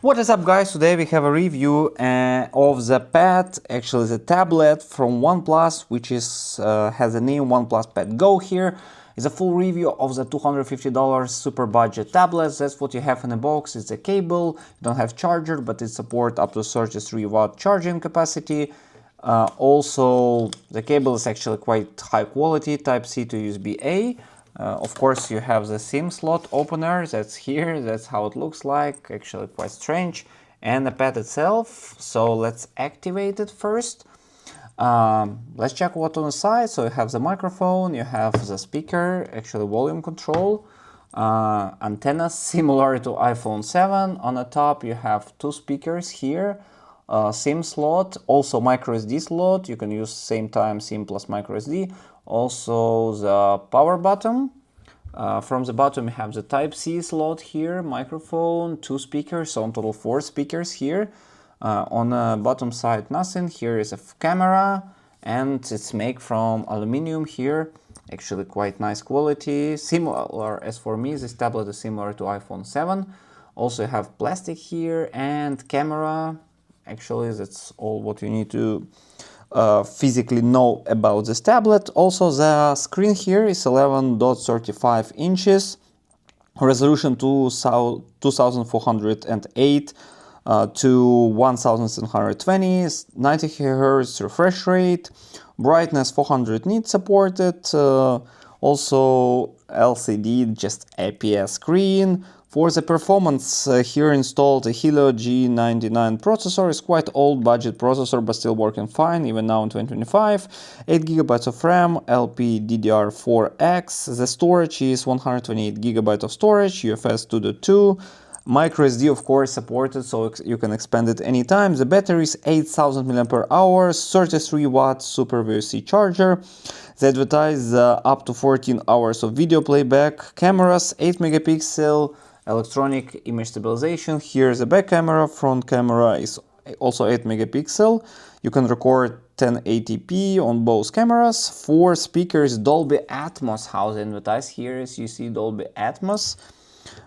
What is up, guys? Today we have a review of the pad, actually the tablet from OnePlus, which is has the name OnePlus Pad Go here. It's a full review of the $250 super budget tablet. That's what you have in the box. It's a cable, you don't have charger, but it supports up to 33 watt charging capacity. Also, the cable is actually quite high quality, Type-C to USB-A. Of course, you have the SIM slot opener, that's here, that's how it looks like, actually quite strange. And the pad itself, so let's activate it first. Let's check what's on the side. So you have the microphone, you have the speaker, actually volume control, antennas similar to iPhone 7. On the top you have two speakers here, SIM slot, also micro SD slot. You can use same time SIM plus micro SD. Also the power button. From the bottom you have the Type-C slot here, microphone, two speakers, so in total 4 speakers here. On the bottom side nothing. Here is a camera and it's made from aluminum here. Actually quite nice quality, similar as for me. This tablet is similar to iPhone 7. Also you have plastic here and camera. Actually that's all what you need to physically know about this tablet. Also the screen here is 11.35 inches, resolution 2408 to 1720, 90 Hz refresh rate, brightness 400 nits supported, also LCD, just IPS screen. For the performance, here installed a Helio G99 processor. It's quite old budget processor, but still working fine, even now in 2025. 8GB of RAM, LPDDR4X. The storage is 128GB of storage, UFS 2.2. Micro SD, of course, supported, so you can expand it anytime. The battery is 8000 mAh, 33 watt Super VOC charger. They advertise up to 14 hours of video playback. Cameras, 8 megapixel. Electronic image stabilization. Here's the back camera, front camera is also 8 megapixel. You can record 1080p on both cameras. 4 speakers, Dolby Atmos, how they advertise here is you see Dolby Atmos.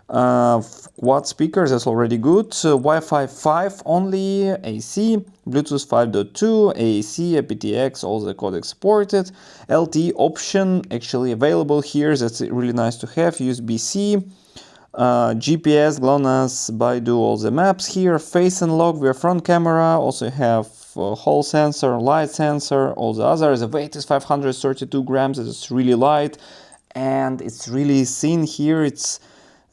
Quad speakers, that's already good. Wi-Fi 5 only, AC, Bluetooth 5.2, AAC, aptX, all the codecs supported. LTE option actually available here, that's really nice to have. USB-C. GPS, GLONASS, Baidu, all the maps here. Face unlock via front camera. Also have hall sensor, light sensor, all the others. The weight is 532 grams. It's really light and it's really thin here. It's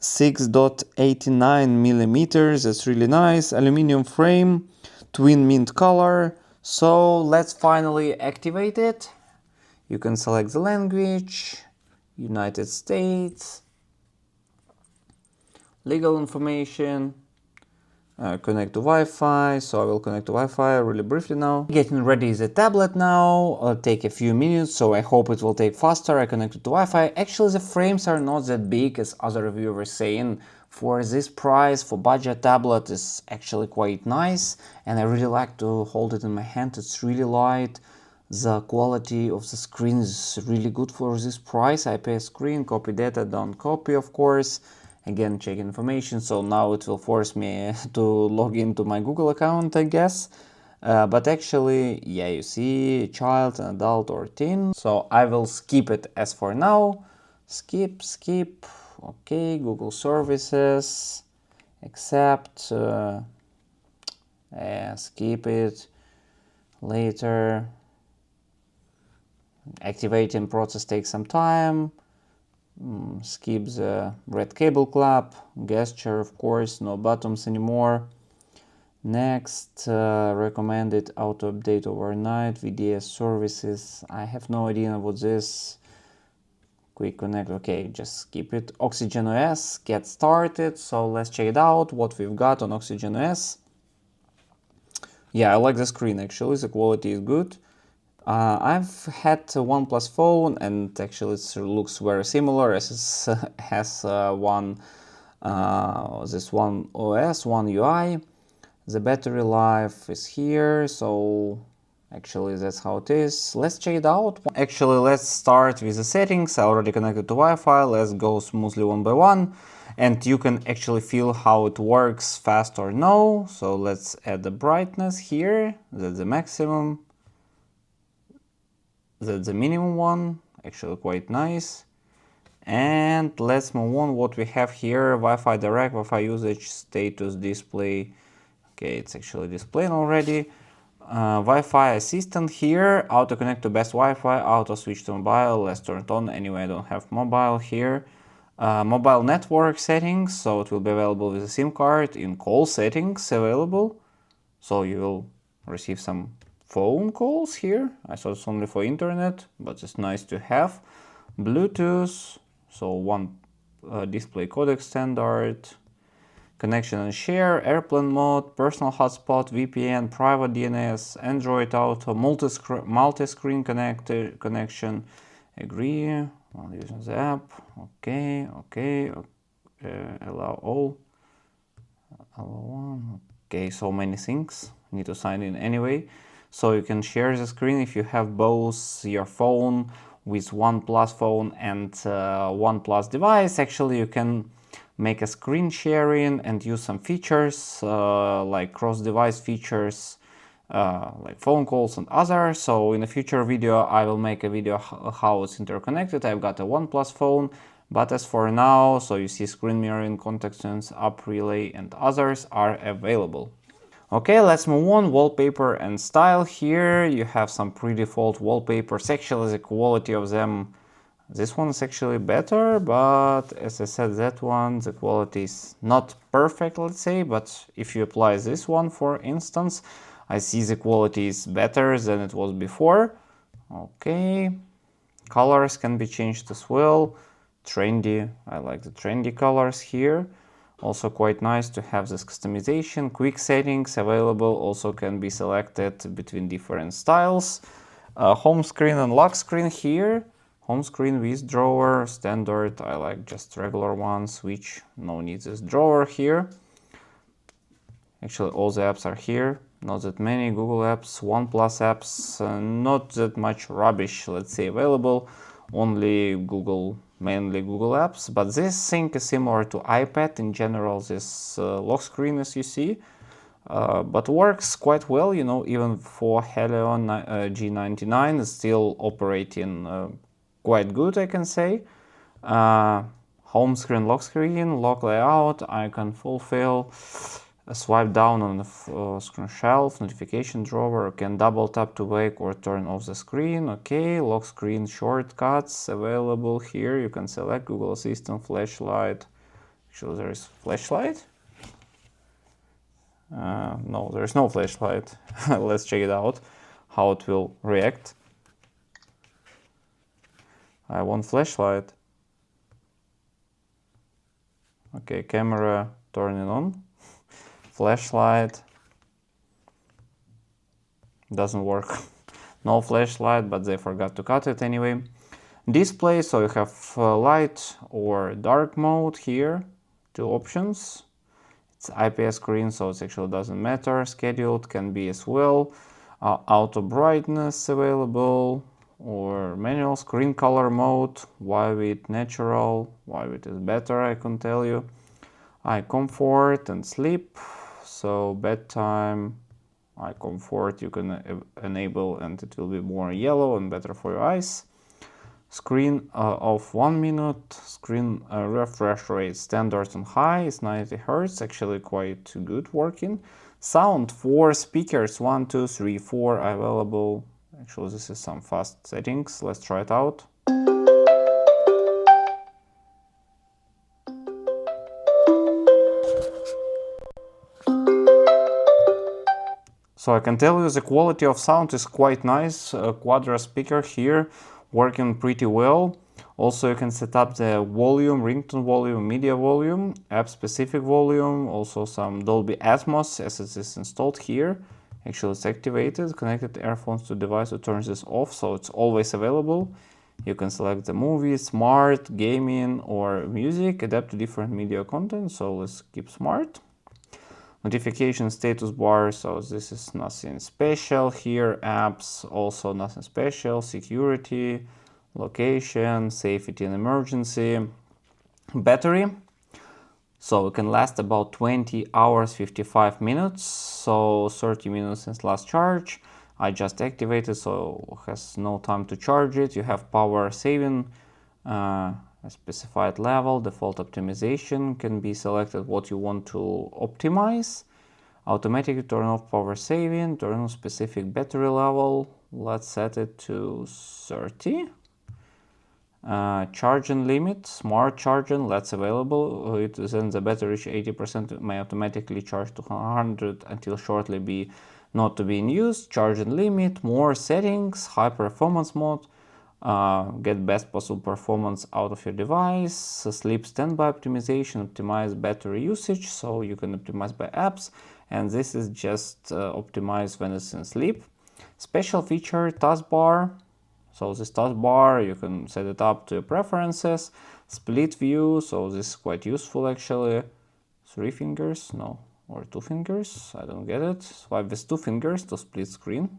6.89 millimeters. That's really nice. Aluminum frame, twin mint color. So let's finally activate it. You can select the language, United States. Legal information, connect to Wi-Fi, so I will connect to Wi-Fi really briefly now. Getting ready is the tablet now, it'll take a few minutes, so I hope it will take faster. I connected to Wi-Fi. Actually the frames are not that big as other reviewers saying. For this price, for budget tablet, is actually quite nice, and I really like to hold it in my hand. It's really light. The quality of the screen is really good for this price. IPS screen, copy data, don't copy, of course. Again, check information, so now it will force me to log into my Google account, I guess. But actually, yeah, you see child, an adult or teen. So I will skip it as for now. Skip. Okay, Google services. Accept. Skip it. Later. Activating process takes some time. Skip the red cable club, gesture, of course, no buttons anymore. Next, recommended auto update overnight, VDS services. I have no idea what this. Quick connect, okay, just skip it. Oxygen OS, get started. So let's check it out, what we've got on Oxygen OS. Yeah, I like the screen actually, the quality is good. I've had a OnePlus phone and actually it looks very similar as it has this one OS, one UI. The battery life is here, so actually that's how it is. Let's check it out. Actually, let's start with the settings. I already connected to Wi-Fi. Let's go smoothly one by one. and you can actually feel how it works, fast or no. So let's add the brightness here. That's the maximum. That's the minimum one, actually quite nice. And let's move on. What we have here: Wi-Fi direct, Wi-Fi usage, status display. Okay, it's actually displaying already. Wi-Fi assistant here, auto connect to best Wi-Fi, auto switch to mobile, let's turn it on. Anyway, I don't have mobile here. Mobile network settings, so it will be available with a SIM card. In call settings available, so you will receive some phone calls here. I thought it's only for internet, but it's nice to have. Bluetooth, so one display codec standard. Connection and share, airplane mode, personal hotspot, VPN, private DNS, Android Auto, multi-screen connection, agree, while using the app, okay, allow all, allow one, okay, so many things, need to sign in anyway. So you can share the screen if you have both your phone with OnePlus phone and OnePlus device. Actually, you can make a screen sharing and use some features like cross-device features like phone calls and others. So in a future video I will make a video how it's interconnected. I've got a OnePlus phone, but as for now, so you see screen mirroring, contact sense, app relay and others are available. Okay, let's move on. Wallpaper and style. Here you have some pre-default wallpapers. Actually the quality of them, this one is actually better, but as I said, that one, the quality is not perfect, let's say. But if you apply this one, for instance, I see the quality is better than it was before. Okay, colors can be changed as well. Trendy, I like the trendy colors here. Also quite nice to have this customization. Quick settings available, also can be selected between different styles. Home screen and lock screen here. Home screen with drawer, standard, I like just regular one, switch, no need this drawer here. Actually all the apps are here, not that many, Google apps, OnePlus apps, not that much rubbish, let's say, available, only Google, mainly Google apps, but this thing is similar to iPad in general, this lock screen as you see. But works quite well, you know, even for Helio G99 is still operating quite good, I can say. Home screen, lock layout, icon fulfill, swipe down on the screen shelf, notification drawer, can double tap to wake or turn off the screen. Okay, lock screen shortcuts available here. You can select Google Assistant, flashlight. Actually, there is flashlight. No, there is no flashlight. Let's check it out, how it will react. I want flashlight. Okay, camera turning on. Flashlight. Doesn't work. No flashlight, but they forgot to cut it anyway. Display, so you have light or dark mode here. Two options. It's IPS screen, so it actually doesn't matter. Scheduled can be as well. Auto brightness available, or manual. Screen color mode, Vivid natural, Vivid is better, I can tell you. Eye comfort and sleep, so bedtime, eye comfort you can enable and it will be more yellow and better for your eyes. Screen of 1 minute, screen refresh rate standard and high is 90 Hz, actually quite good working. Sound, 4 speakers, 1, 2, 3, 4 available. Actually, this is some fast settings. Let's try it out. So I can tell you the quality of sound is quite nice. Quadra speaker here working pretty well. Also you can set up the volume, ringtone volume, media volume, app specific volume, also some Dolby Atmos as it is installed here. Actually it's activated, connected earphones to device to turn this off, so it's always available. You can select the movie, smart, gaming or music, adapt to different media content, so let's keep smart. Notification status bar, so this is nothing special here. Apps, also nothing special. Security, location, safety and emergency. Battery, So it can last about 20 hours 55 minutes, so 30 minutes since last charge. I just activated, so has no time to charge it. You have power saving, a specified level, default optimization can be selected what you want to optimize. Automatically turn off power saving, turn on specific battery level. Let's set it to 30. Charging limit, smart charging, that's available. It then the battery reach 80% may automatically charge to 100 until shortly be not to be in use. Charging limit, more settings, high performance mode, get best possible performance out of your device. Sleep standby optimization, optimize battery usage, so you can optimize by apps, and this is just optimized when it's in sleep. Special feature, taskbar. So this taskbar, you can set it up to your preferences. Split view, so this is quite useful actually. 3 fingers, no, or 2 fingers, I don't get it. Swipe with 2 fingers to split screen.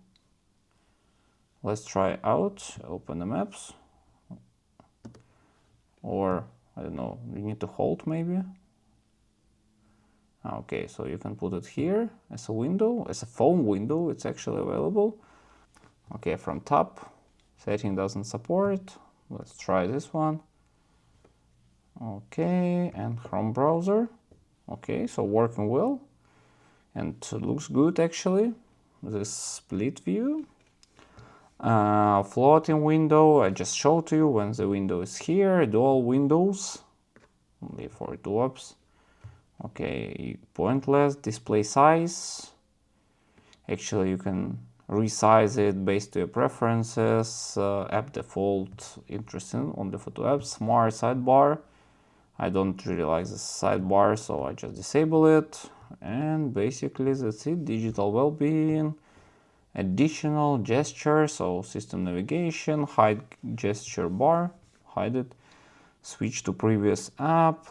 Let's try out, open the maps. Or, I don't know, you need to hold maybe. Okay, so you can put it here as a window, as a phone window, it's actually available. Okay, from top. Setting doesn't support. Let's try this one. Okay, and Chrome browser. Okay, so working well. And it looks good actually. This split view. Floating window, I just showed to you when the window is here. Dual windows, only for two apps. Okay, pointless. Display size. Actually, you can resize it based to your preferences. App default, interesting on the photo apps. Smart sidebar, I don't really like this sidebar, so I just disable it. And basically that's it. Digital well-being, additional gesture, so system navigation, hide gesture bar, hide it, switch to previous app.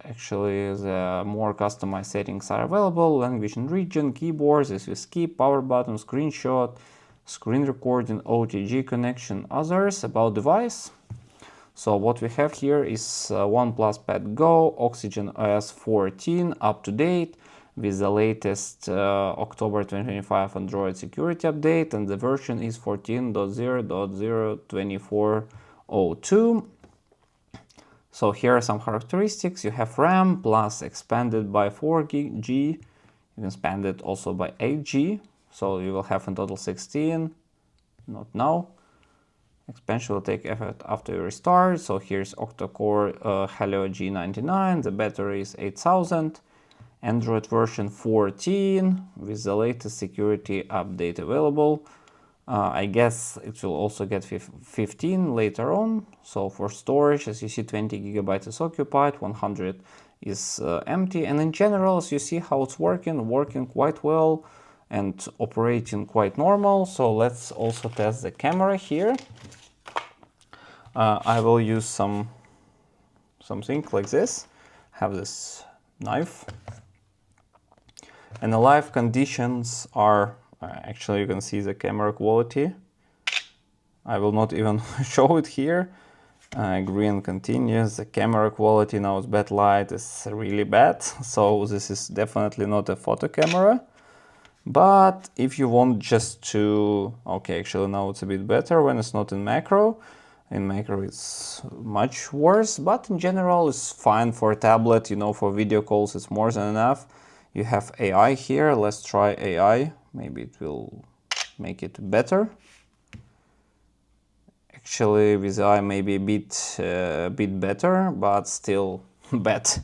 Actually, the more customized settings are available. Language and region, keyboards, this is skip, power button, screenshot, screen recording, OTG connection, others. About device. So what we have here is OnePlus Pad Go, Oxygen OS 14, up to date, with the latest October 2025 Android security update, and the version is 14.0.02402. So here are some characteristics. You have RAM plus expanded by 4G. You can expand it also by 8G. So you will have in total 16. Not now. Expansion will take effect after you restart. So here's octa-core Helio G99. The battery is 8000. Android version 14 with the latest security update available. I guess it will also get 15 later on. So for storage, as you see, 20 GB is occupied, 100 is empty. And in general, as you see how it's working quite well and operating quite normal. So let's also test the camera here. I will use something like this. Have this knife. And the live conditions are actually, you can see the camera quality. I will not even show it here. Green continues. The camera quality now is bad light is really bad. So this is definitely not a photo camera. But if you want just to, okay, actually now it's a bit better when it's not in macro. In macro it's much worse, but in general it's fine for a tablet, you know, for video calls it's more than enough. You have AI here. Let's try AI. Maybe it will make it better. Actually, with AI maybe a bit better, but still bad.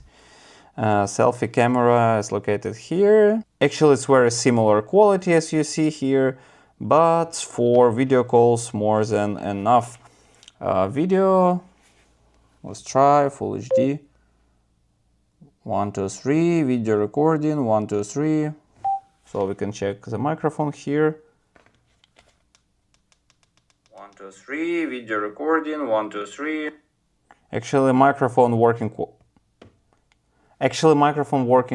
Selfie camera is located here. Actually, it's very similar quality as you see here, but for video calls more than enough. Video. Let's try full HD. 1, 2, 3. Video recording. 1, 2, 3. So we can check the microphone here. 1, 2, 3. Video recording. 1, 2, 3. Actually, microphone working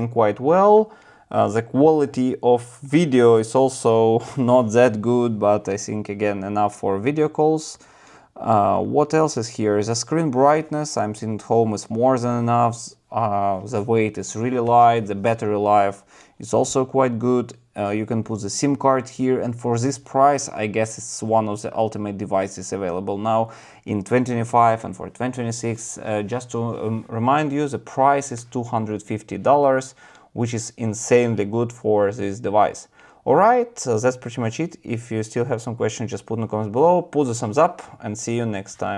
quite well. The quality of video is also not that good, but I think again enough for video calls. What else is here? The screen brightness, I'm seeing at home, is more than enough. The weight is really light, the battery life is also quite good. You can put the SIM card here, and for this price I guess it's one of the ultimate devices available now in 2025 and for 2026. Just to remind you, the price is $250, which is insanely good for this device. Alright, so that's pretty much it. If you still have some questions, just put in the comments below, put the thumbs up, and see you next time.